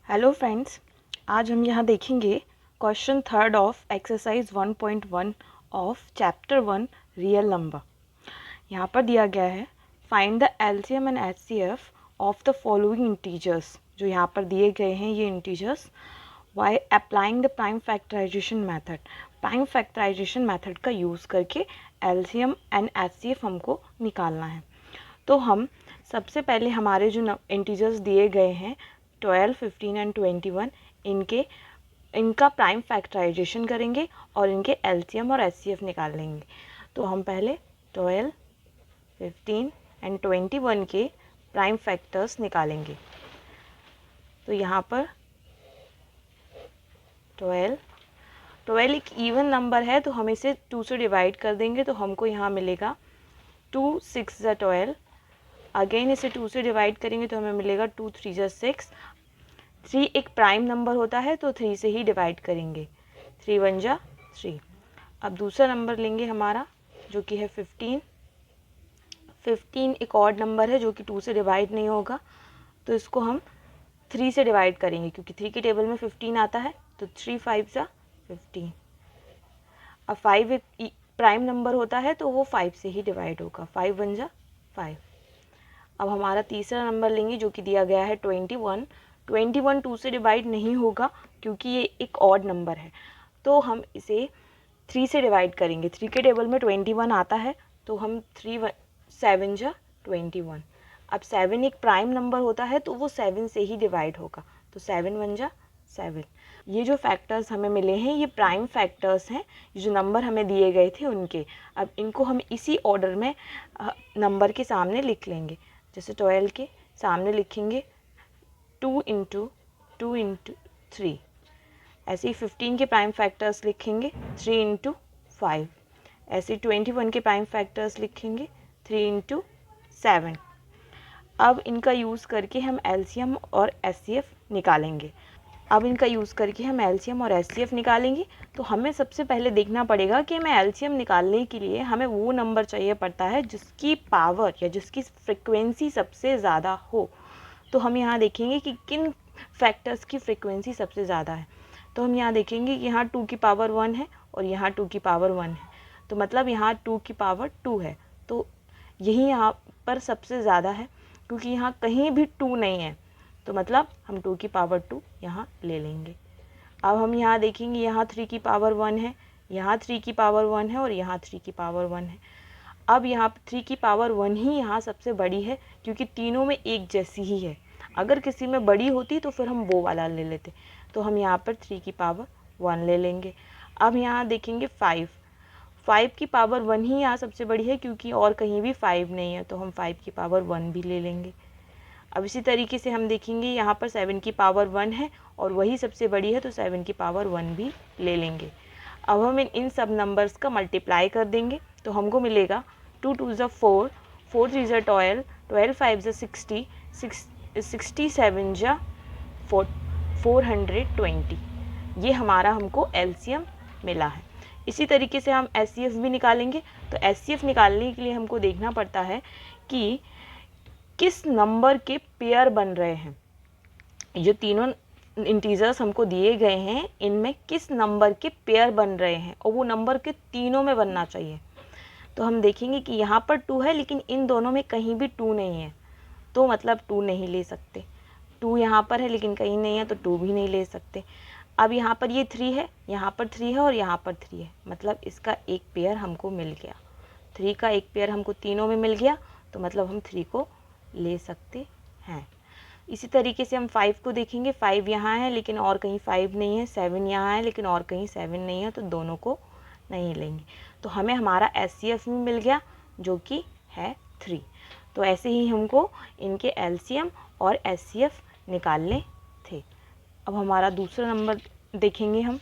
Hello friends, आज हम यहाँ देखेंगे question third of exercise 1.1 of chapter 1 real number. यहाँ पर दिया गया है find the LCM and HCF of the following integers. जो यहाँ पर दिए गए हैं ये integers by applying the prime factorization method. Prime factorization method का यूज़ करके एलसीएम एंड एचसीएफ हमको निकालना है। तो हम सबसे पहले हमारे जो इंटीजर्स दिए गए हैं 12, 15 एंड 21 इनका प्राइम फैक्टराइजेशन करेंगे और इनके एलसीएम और एचसीएफ निकाल लेंगे। तो हम पहले 12, 15 एंड 21 के प्राइम फैक्टर्स निकालेंगे। तो यहाँ पर 12 एक इवन नंबर है तो हम इसे 2 से डिवाइड कर देंगे तो हमको यहाँ मिलेगा 2 6 ज़ा 12। अगेन इसे 2 से डिवाइड करेंगे तो हमें मिलेगा 2 3 ज़ा 6। 3 एक प्राइम नंबर होता है तो 3 से ही डिवाइड करेंगे। 3 1 जा 3। अब दूसरा नंबर लेंगे हमारा जो कि है 15। 15 एक ऑड नंबर है जो कि 2 से डिवाइड नहीं होगा तो इसको हम 3 से डिवाइड करेंगे क्योंकि 3 के टेबल में 15 आता है। तो 3 5 जा 15। अब 5 एक प्राइम नंबर होता है तो वो 5 से ही डिवाइड होगा। 5 1 जा 5। अब हमारा तीसरा नंबर लेंगे जो कि दिया गया है 21। 21 2 से डिवाइड नहीं होगा क्योंकि ये एक ऑड नंबर है तो हम इसे 3 से डिवाइड करेंगे। 3 के टेबल में 21 आता है तो हम 7 जा 21। अब 7 एक प्राइम नंबर होता है तो वो 7 से ही डिवाइड होगा। तो 7 1 जा 7। ये जो फैक्टर्स हमें मिले हैं ये प्राइम फैक्टर्स हैं, ये जो नंबर हमें दिए गए थे उनके। अब इनको हम इसी ऑर्डर में नंबर के सामने लिख लेंगे। जैसे 12 के सामने लिखेंगे 2 इंटू 2 इंटू 3। ऐसे ही 15 के प्राइम फैक्टर्स लिखेंगे 3 इंटू 5। ऐसे ही 21 के प्राइम फैक्टर्स लिखेंगे 3 इंटू 7। अब इनका यूज़ करके हम एलसीएम और एचसीएफ निकालेंगे। तो हमें सबसे पहले देखना पड़ेगा कि हमें एलसीएम निकालने के लिए हमें वो नंबर चाहिए पड़ता है जिसकी पावर या जिसकी फ्रिक्वेंसी सबसे ज़्यादा हो। तो हम यहाँ देखेंगे कि किन फैक्टर्स की फ्रिक्वेंसी सबसे ज़्यादा है। तो हम यहाँ देखेंगे कि यहाँ 2 की पावर 1 है और यहाँ 2 की पावर 1 है। तो मतलब यहाँ 2 की पावर 2 है तो यही यहाँ पर सबसे ज़्यादा है क्योंकि यहाँ कहीं भी 2 नहीं है। तो मतलब हम 2 की पावर 2 यहाँ ले लेंगे। अब हम यहाँ देखेंगे यहाँ 3 की पावर 1 है, यहाँ 3 की पावर 1 है और यहाँ 3 की पावर 1 है। अब यहाँ 3 की पावर 1 ही यहाँ सबसे बड़ी है क्योंकि तीनों में एक जैसी ही है। अगर किसी में बड़ी होती तो फिर हम वो वाला ले लेते। तो हम यहाँ पर 3 की पावर 1 ले लेंगे। अब यहाँ देखेंगे 5 की पावर 1 ही यहाँ सबसे बड़ी है क्योंकि और कहीं भी 5 नहीं है तो हम 5 की पावर 1 भी ले लेंगे। अब इसी तरीके से हम देखेंगे यहाँ पर 7 की पावर 1 है और वही सबसे बड़ी है तो 7 की पावर 1 भी ले लेंगे। अब हम इन सब नंबर्स का मल्टीप्लाई कर देंगे तो हमको मिलेगा 2 2 ज़ा 4, 4 3 ज़ा 12, 12 5 ज़ा 60, 67 जा 420। ये हमारा हमको एलसीएम मिला है। इसी तरीके से हम एचसीएफ भी निकालेंगे। तो एचसीएफ निकालने के लिए हमको देखना पड़ता है कि किस नंबर के पेयर बन रहे हैं। जो तीनों इंटीजर्स हमको दिए गए हैं इनमें किस नंबर के पेयर बन रहे हैं और वो नंबर के तीनों में बनना चाहिए। तो हम देखेंगे कि यहाँ पर 2 है लेकिन इन दोनों में कहीं भी 2 नहीं है तो मतलब 2 नहीं ले सकते। 2 यहाँ पर है लेकिन कहीं नहीं है तो 2 भी नहीं ले सकते। अब यहाँ पर ये 3 है, यहाँ पर 3 है और यहाँ पर 3 है, मतलब इसका एक पेयर हमको मिल गया। 3 का एक पेयर हमको तीनों में मिल गया तो मतलब हम 3 को ले सकते हैं। इसी तरीके से हम 5 को देखेंगे। 5 यहाँ है लेकिन और कहीं 5 नहीं है। 7 यहाँ है लेकिन और कहीं 7 नहीं है तो दोनों को नहीं लेंगे। तो हमें हमारा एचसीएफ भी मिल गया जो कि है 3। तो ऐसे ही हमको इनके एलसीएम और एचसीएफ निकालने थे। अब हमारा दूसरा नंबर देखेंगे हम